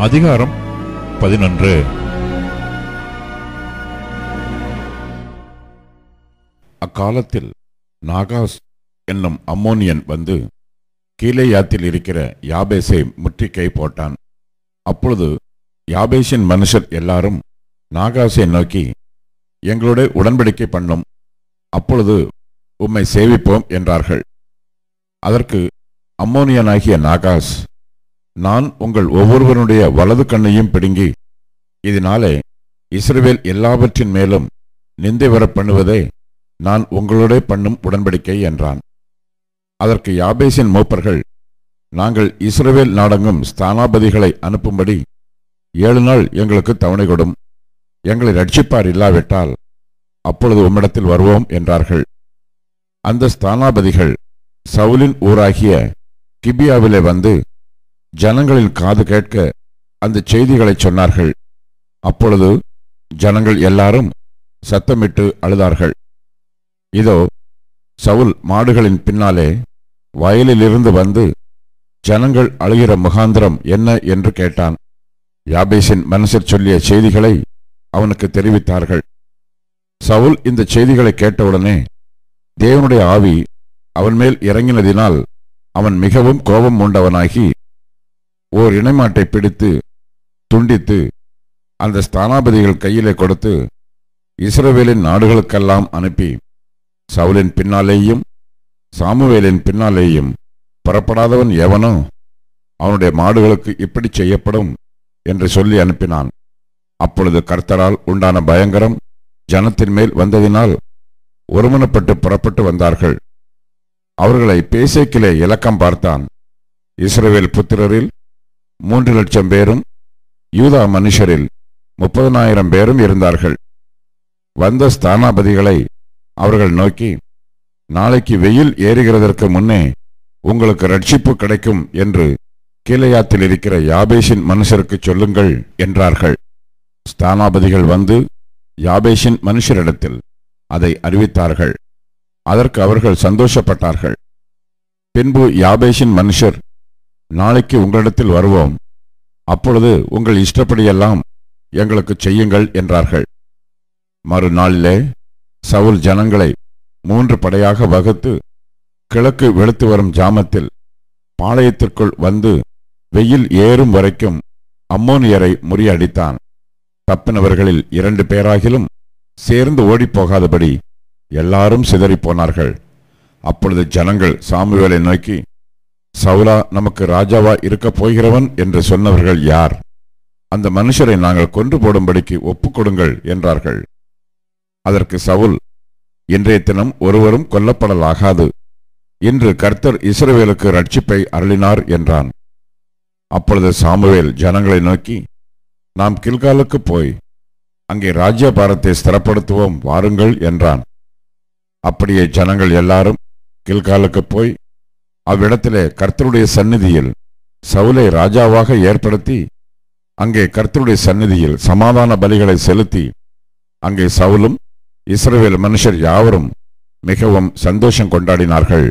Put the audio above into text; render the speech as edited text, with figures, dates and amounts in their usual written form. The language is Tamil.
அதிகாரம் 11. அக்காலத்தில் நாகாஸ் என்னும் அம்மோனியன் வந்து கீலேயாத்தில் இருக்கிற யாபேசை முற்றுகை போட்டான். அப்பொழுது யாபேசின் மனுஷர் எல்லாரும் நாகாசை நோக்கி, எங்களோட உடன்படிக்கை பண்ணும், அப்பொழுது உம்மை சேவிப்போம் என்றார்கள். அதற்கு அம்மோனியனாகிய நாகாஸ், நான் உங்கள் ஒவ்வொருவருடைய வலது கண்ணையும் பிடுங்கி இதனாலே இஸ்ரவேல் எல்லாவற்றின் மேலும் நிந்தை வர பண்ணுவதே நான் உங்களோட பண்ணும் உடன்படிக்கை என்றான். அதற்கு யாபேசின் மூப்பர்கள், நாங்கள் இஸ்ரவேல் நாடெங்கும் ஸ்தானாபதிகளை அனுப்பும்படி 7 நாள் எங்களுக்கு தவணை கொடும், எங்களை ரட்சிப்பார் இல்லாவிட்டால் அப்பொழுது உம்மிடத்தில் வருவோம் என்றார்கள். அந்த ஸ்தானாபதிகள் சவுலின் ஊராகிய கிபியாவிலே வந்து ஜனங்களின் காது கேட்க அந்த செய்திகளை சொன்னார்கள். அப்பொழுது ஜனங்கள் எல்லாரும் சத்தமிட்டு அழுதார்கள். இதோ சவுல் மாடுகளின் பின்னாலே வயலிலிருந்து வந்து ஜனங்கள் அழுகிற முகாந்திரம் என்ன என்று கேட்டான். யாபேசின் மனுஷர் சொல்லிய செய்திகளை அவனுக்கு தெரிவித்தார்கள். சவுல் இந்த செய்திகளை கேட்டவுடனே தேவனுடைய ஆவி அவன் மேல் இறங்கினதினால் அவன் மிகவும் கோபம் உண்டவனாகி ஓர் இணைமாட்டை பிடித்து துண்டித்து அந்த ஸ்தானாபதிகள் கையிலே கொடுத்து இஸ்ரவேலின் நாடுகளுக்கெல்லாம் அனுப்பி, சவுலின் பின்னாலேயும் சாமுவேலின் பின்னாலேயும் புறப்படாதவன் எவனோ அவனுடைய மாடுகளுக்கு இப்படி செய்யப்படும் என்று சொல்லி அனுப்பினான். அப்பொழுது கர்த்தரால் உண்டான பயங்கரம் ஜனத்தின் மேல் வந்ததினால் ஒருமனப்பட்டு புறப்பட்டு வந்தார்கள். அவர்களை பேசேக்கிலே இலக்கம் பார்த்தான். இஸ்ரவேல் புத்திரரில் 3,00,000 பேரும் யூதா மனுஷரில் 30,000 பேரும் இருந்தார்கள். வந்த ஸ்தானாபதிகளை அவர்கள் நோக்கி, நாளைக்கு வெயில் ஏறுகிறதற்கு முன்னே உங்களுக்கு ரட்சிப்பு கிடைக்கும் என்று கீலேயாத்தில் இருக்கிற யாபேசின் மனுஷருக்கு சொல்லுங்கள் என்றார்கள். ஸ்தானாபதிகள் வந்து யாபேசின் மனுஷரிடத்தில் அதை அறிவித்தார்கள். அதற்கு அவர்கள் சந்தோஷப்பட்டார்கள். பின்பு யாபேசின் மனுஷர், நாளைக்கு உங்களிடத்தில் வருவோம், அப்பொழுது உங்கள் இஷ்டப்படியெல்லாம் எங்களுக்கு செய்யுங்கள் என்றார்கள். மறுநாளிலே சவுல் ஜனங்களை 3 படையாக வகுத்து கிழக்கு வெளுத்து வரும் ஜாமத்தில் பாளையத்திற்குள் வந்து வெயில் ஏறும் வரைக்கும் அம்மோனியரை முறியடித்தான். தப்பினவர்களில் 2 பேராகிலும் சேர்ந்து ஓடிப்போகாதபடி எல்லாரும் சிதறிப்போனார்கள். அப்பொழுது ஜனங்கள் சாமுவேலை நோக்கி, சவுலா நமக்கு ராஜாவா இருக்கப் போகிறவன் என்று சொன்னவர்கள் யார்? அந்த மனுஷரை நாங்கள் கொன்று போடும்படிக்கு ஒப்புக்கொடுங்கள் என்றார்கள். அதற்கு சவுல், இன்றைய தினம் ஒருவரும் கொல்லப்படலாகாது, இன்று கர்த்தர் இஸ்ரவேலுக்கு ரட்சிப்பை அருளினார் என்றான். அப்பொழுது சாமுவேல் ஜனங்களை நோக்கி, நாம் கில்காலுக்கு போய் அங்கே ராஜ்யபாரத்தை ஸ்திரப்படுத்துவோம் வாருங்கள் என்றான். அப்படியே ஜனங்கள் எல்லாரும் கில்காலுக்கு போய் அவ்விடத்திலே கர்த்தருடைய சந்நிதியில் சவுலை ராஜாவாக ஏற்படுத்தி அங்கே கர்த்தருடைய சந்நிதியில் சமாதான பலிகளை செலுத்தி அங்கே சவுலும் இஸ்ரவேல் மனுஷர் யாவரும் மிகவும் சந்தோஷம் கொண்டாடினார்கள்.